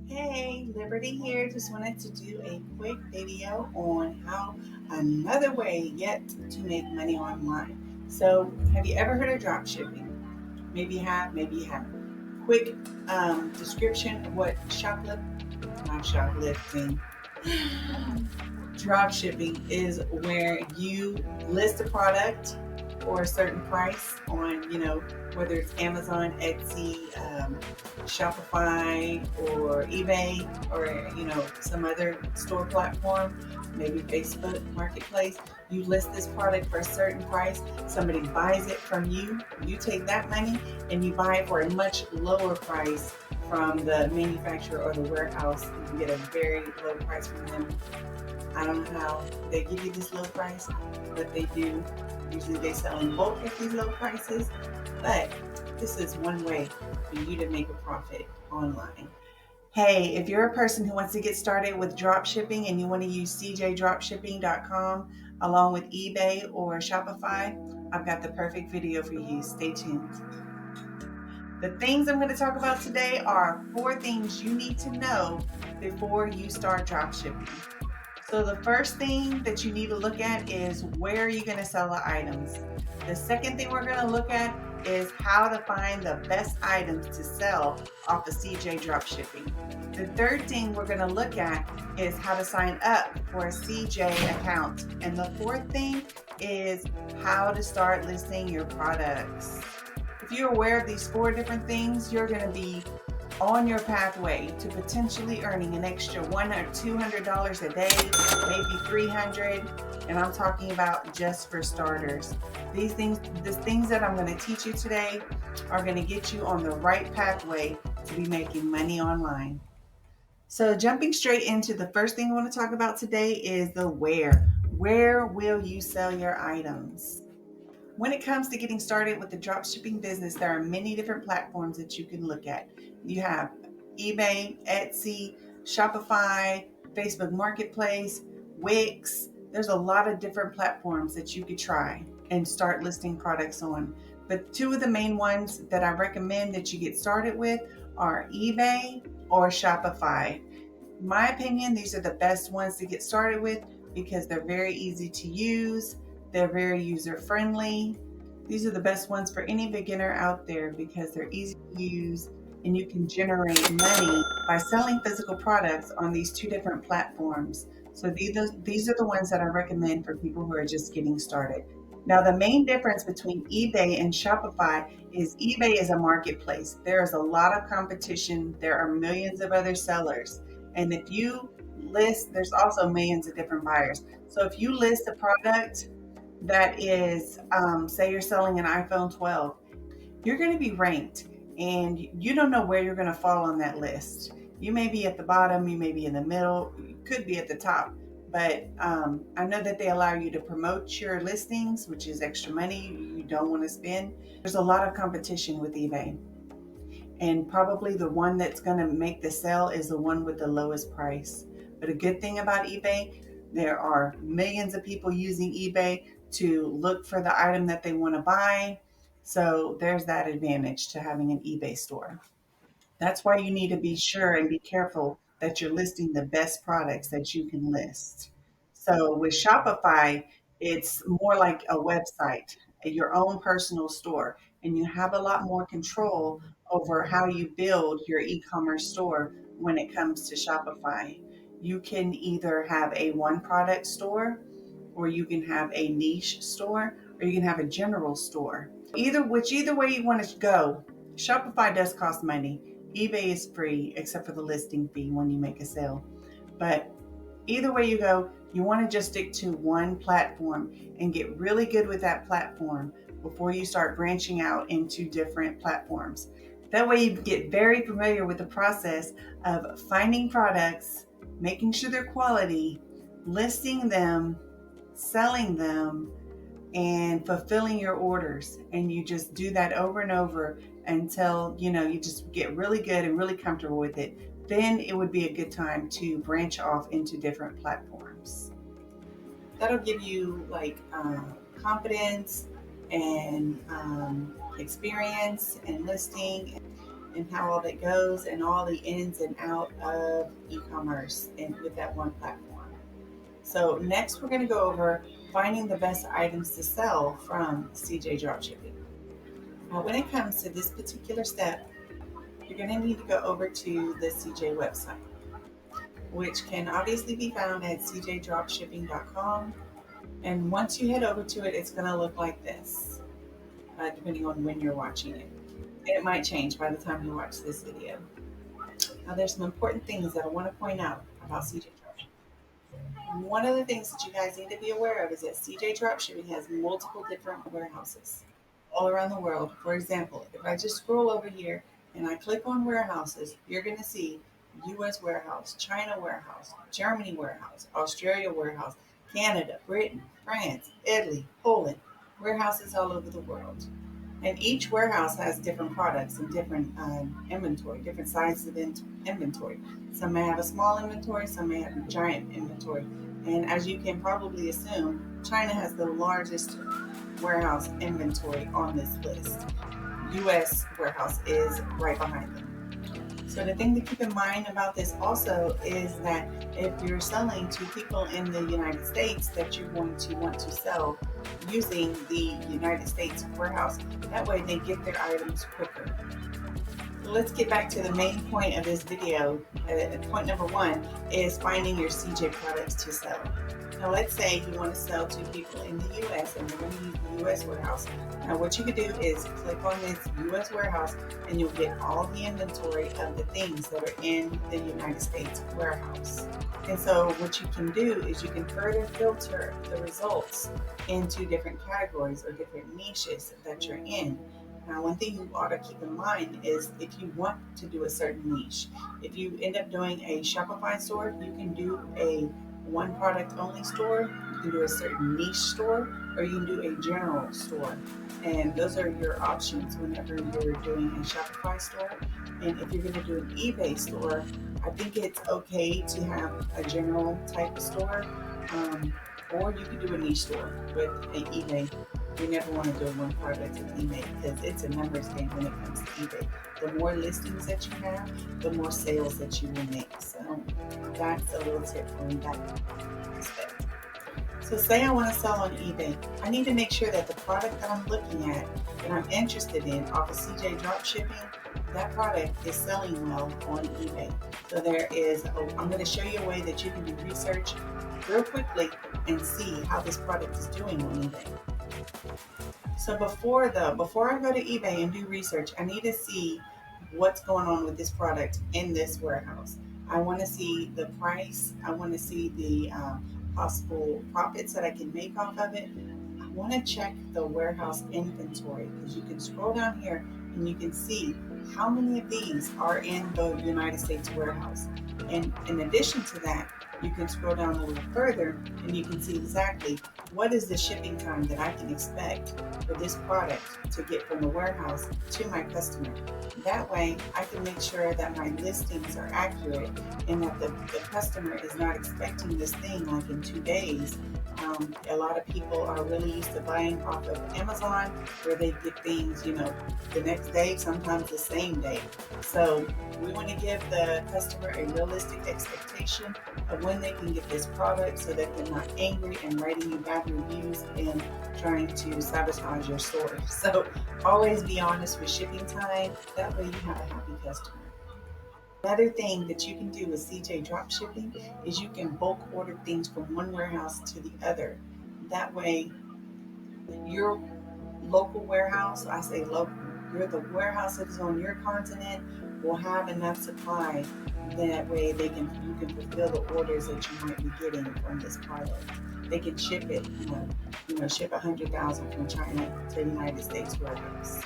Hey, Liberty here. Just wanted to do a quick video on how another way yet to make money online. So, have you ever heard of drop shipping? Maybe you have, maybe you haven't. Quick description of what not shoplifting, drop shipping is where you list a product for a certain price on, whether it's Amazon, Etsy, Shopify, or eBay, or, some other store platform, maybe Facebook Marketplace. You list this product for a certain price. Somebody buys it from you. You take that money and you buy it for a much lower price from the manufacturer or the warehouse. You can get a very low price from them. I don't know how they give you this low price, but they do. Usually they sell in bulk at these low prices, but this is one way for you to make a profit online. Hey, if you're a person who wants to get started with drop shipping and you want to use cjdropshipping.com along with eBay or Shopify, I've got the perfect video for you. Stay tuned. The things I'm going to talk about today are 4 things you need to know before you start drop shipping. So the first thing that you need to look at is where are you going to sell the items. The second thing we're going to look at is how to find the best items to sell off of CJ Dropshipping. The third thing we're going to look at is how to sign up for a CJ account. And the fourth thing is how to start listing your products. If you're aware of these 4 different things, you're going to be on your pathway to potentially earning an extra $100 or $200 a day, maybe $300, and I'm talking about just for starters. The things that I'm going to teach you today are going to get you on the right pathway to be making money online. So jumping straight into the first thing I want to talk about today is the where. Where will you sell your items? When it comes to getting started with the dropshipping business, there are many different platforms that you can look at. You have eBay, Etsy, Shopify, Facebook Marketplace, Wix. There's a lot of different platforms that you could try and start listing products on. But 2 of the main ones that I recommend that you get started with are eBay or Shopify. In my opinion, these are the best ones to get started with because they're very easy to use. They're very user-friendly. These are the best ones for any beginner out there because they're easy to use and you can generate money by selling physical products on these 2 different platforms. So these are the ones that I recommend for people who are just getting started. Now, the main difference between eBay and Shopify is eBay is a marketplace. There is a lot of competition. There are millions of other sellers. And if you list, there's also millions of different buyers. So if you list a product that is, say you're selling an iPhone 12, you're going to be ranked and you don't know where you're going to fall on that list. You may be at the bottom, you may be in the middle, you could be at the top. But I know that they allow you to promote your listings, which is extra money you don't want to spend. There's a lot of competition with eBay. And probably the one that's going to make the sale is the one with the lowest price. But a good thing about eBay, there are millions of people using eBay to look for the item that they want to buy. So there's that advantage to having an eBay store. That's why you need to be sure and be careful that you're listing the best products that you can list. So with Shopify, it's more like a website, your own personal store, and you have a lot more control over how you build your e-commerce store when it comes to Shopify. You can either have a one product store, or you can have a niche store, or you can have a general store. Either way you want to go, Shopify does cost money. eBay is free except for the listing fee when you make a sale. But either way you go, you want to just stick to one platform and get really good with that platform before you start branching out into different platforms. That way you get very familiar with the process of finding products, making sure they're quality, listing them, selling them, and fulfilling your orders. And you just do that over and over until you just get really good and really comfortable with it. Then it would be a good time to branch off into different platforms. That'll give you confidence and experience and listing. and how all that goes and all the ins and out of e-commerce and with that one platform. So next we're going to go over finding the best items to sell from CJ Dropshipping. Now when it comes to this particular step, you're going to need to go over to the CJ website, which can obviously be found at cjdropshipping.com. And once you head over to it, it's going to look like this, depending on when you're watching it. And it might change by the time you watch this video. Now, there's some important things that I want to point out about CJ Dropshipping. One of the things that you guys need to be aware of is that CJ Dropshipping has multiple different warehouses all around the world. For example, if I just scroll over here and I click on warehouses, you're going to see US warehouse, China warehouse, Germany warehouse, Australia warehouse, Canada, Britain, France, Italy, Poland, warehouses all over the world. And each warehouse has different products and different inventory, different sizes of inventory. Some may have a small inventory, some may have a giant inventory. And as you can probably assume, China has the largest warehouse inventory on this list. US warehouse is right behind them. So the thing to keep in mind about this also is that if you're selling to people in the United States, that you're going to want to sell using the United States warehouse. That way they get their items quicker. Let's get back to the main point of this video. Point number one is finding your CJ products to sell. Now let's say you want to sell to people in the US and you're going to use the US warehouse. Now what you could do is click on this US warehouse and you'll get all the inventory of the things that are in the United States warehouse. And so what you can do is you can further filter the results into different categories or different niches that you're in. Now, one thing you ought to keep in mind is if you want to do a certain niche, if you end up doing a Shopify store, you can do a one product only store, you can do a certain niche store, or you can do a general store. And those are your options whenever you're doing a Shopify store. And if you're going to do an eBay store, I think it's okay to have a general type of store, or you could do a niche store with an eBay. You never want to do one product with eBay because it's a numbers game when it comes to eBay. The more listings that you have, the more sales that you will make. So that's a little tip on that aspect. So say I want to sell on eBay. I need to make sure that the product that I'm looking at, that I'm interested in off of CJ Dropshipping, that product is selling well on eBay. So I'm going to show you a way that you can do research real quickly and see how this product is doing on eBay. So before I go to eBay and do research, I need to see what's going on with this product in this warehouse. I want to see the price. I want to see the possible profits that I can make off of it. I want to check the warehouse inventory because you can scroll down here and you can see how many of these are in the United States warehouse. And in addition to that, you can scroll down a little further and you can see exactly what is the shipping time that I can expect for this product to get from the warehouse to my customer. That way I can make sure that my listings are accurate and that the customer is not expecting this thing like in 2 days. A lot of people are really used to buying off of Amazon where they get things, the next day, sometimes the same day. So we want to give the customer a realistic expectation of when they can get this product so that they're not angry and writing you bad reviews and trying to sabotage your store. So always be honest with shipping time. That way you have a happy customer. Another thing that you can do with CJ Dropshipping is you can bulk order things from one warehouse to the other. That way your local warehouse, I say local, the warehouse that is on your continent will have enough supply. That way you can fulfill the orders that you might be getting from this product. They can ship it, ship 100,000 from China to the United States warehouse.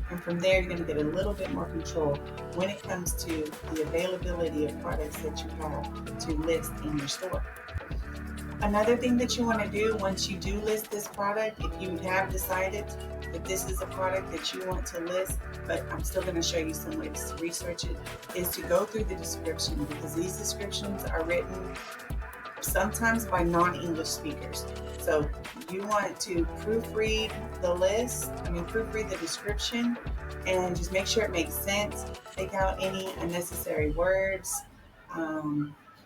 And from there, you're going to get a little bit more control when it comes to the availability of products that you have to list in your store. Another thing that you want to do once you do list this product, if you have decided that this is a product that you want to list, but I'm still going to show you some ways to research it, is to go through the description because these descriptions are written sometimes by non-English speakers. So you want to proofread the description and just make sure it makes sense. take out any unnecessary words,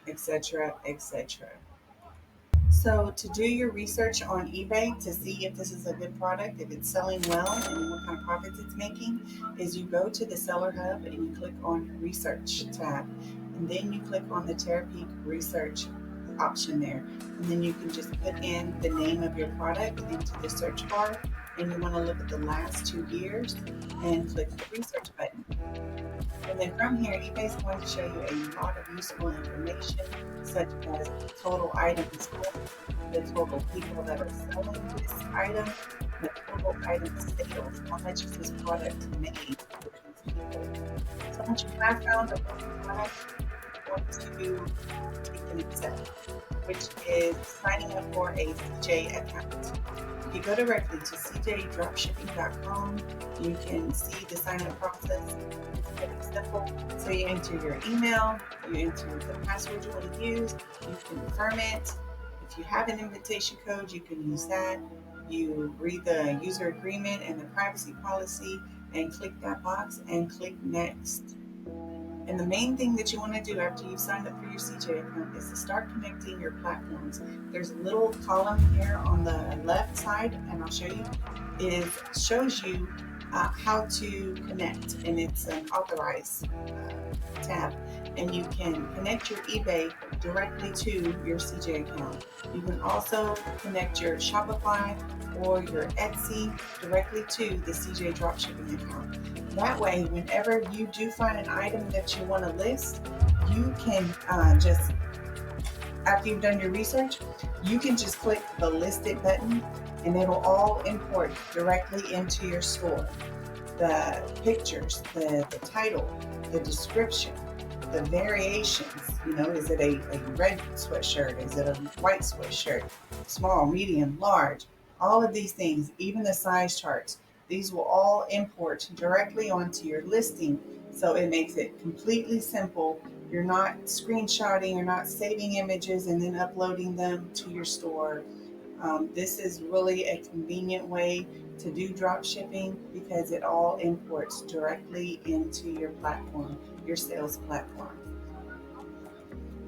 etc., etc. So to do your research on eBay to see if this is a good product, if it's selling well, and what kind of profits it's making, is you go to the Seller Hub and you click on Research tab, and then you click on the Terapeak Research option there, and then you can just put in the name of your product into the search bar, and you want to look at the last 2 years and click the research button. And then from here, eBay is going to show you a lot of useful information, such as total items sold, the total people that are selling this item, the total item sales, how much is this product made for these people. So once you have found a product, you want to take the next step, which is signing up for a CJ account. If you go directly to cjdropshipping.com, you can see the sign-up process. It's very simple. So you enter your email, you enter the password you want to use, you confirm it. If you have an invitation code, you can use that. You read the user agreement and the privacy policy and click that box and click next. And the main thing that you want to do after you've signed up for your CJ account is to start connecting your platforms. There's a little column here on the left side, and I'll show you. It shows you how to connect, and it's an authorize tab. And you can connect your eBay directly to your CJ account. You can also connect your Shopify or your Etsy directly to the CJ Dropshipping account. That way, whenever you do find an item that you want to list, you can just, after you've done your research, you can just click the listed button and it'll all import directly into your store. The pictures, the title, the description, the variations, is it a red sweatshirt? Is it a white sweatshirt? Small, medium, large, all of these things, even the size charts, these will all import directly onto your listing. So it makes it completely simple. You're not screenshotting, you're not saving images and then uploading them to your store. This is really a convenient way to do drop shipping because it all imports directly into your platform, your sales platform.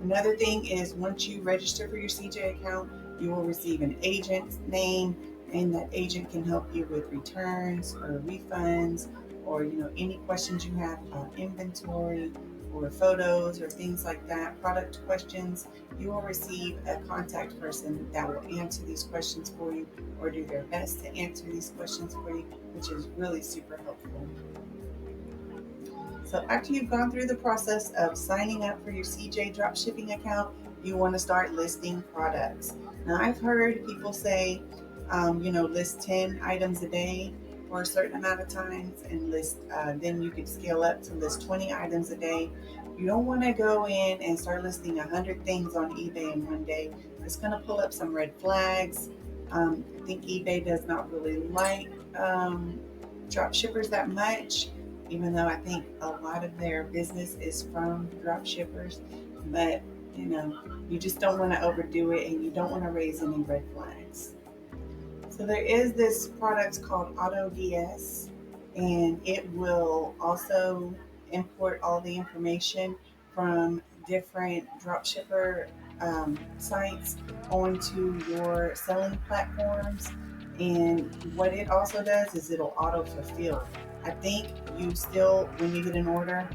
Another thing is once you register for your CJ account, you will receive an agent's name, and that agent can help you with returns or refunds or any questions you have about inventory or photos or things like that, product questions. You will receive a contact person that will answer these questions for you or do their best to answer these questions for you, which is really super helpful. So after you've gone through the process of signing up for your CJ Dropshipping account, you want to start listing products. Now I've heard people say, list 10 items a day for a certain amount of times and then you could scale up to list 20 items a day. You don't want to go in and start listing 100 things on eBay in one day. It's going to pull up some red flags. I think eBay does not really like drop shippers that much, even though I think a lot of their business is from drop shippers. But you just don't want to overdo it and you don't want to raise any red flags. So there is this product called AutoDS, and it will also import all the information from different dropshipper sites onto your selling platforms. And what it also does is it'll auto-fulfill. I think when you get an order,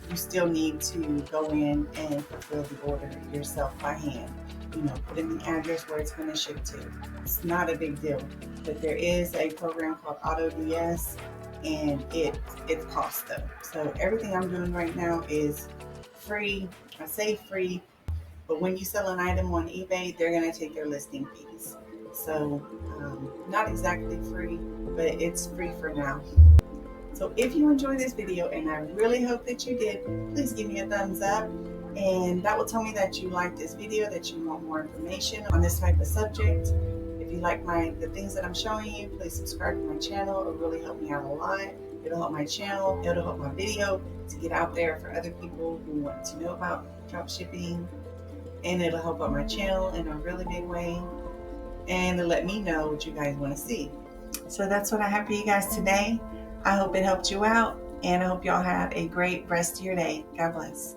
you still need to go in and fulfill the order yourself by hand. Put in the address where it's going to ship to. It's not a big deal, but there is a program called AutoDS, and it's cost though. So everything I'm doing right now is free. I say free, but when you sell an item on eBay, they're going to take their listing fees. So not exactly free, but it's free for now. So if you enjoyed this video, and I really hope that you did, please give me a thumbs up. And that will tell me that you like this video, that you want more information on this type of subject. If you like the things that I'm showing you, please subscribe to my channel. It'll really help me out a lot. It'll help my channel, it'll help my video to get out there for other people who want to know about drop shipping. And it'll help out my channel in a really big way. And it'll let me know what you guys want to see. So that's what I have for you guys today. I hope it helped you out. And I hope y'all have a great rest of your day. God bless.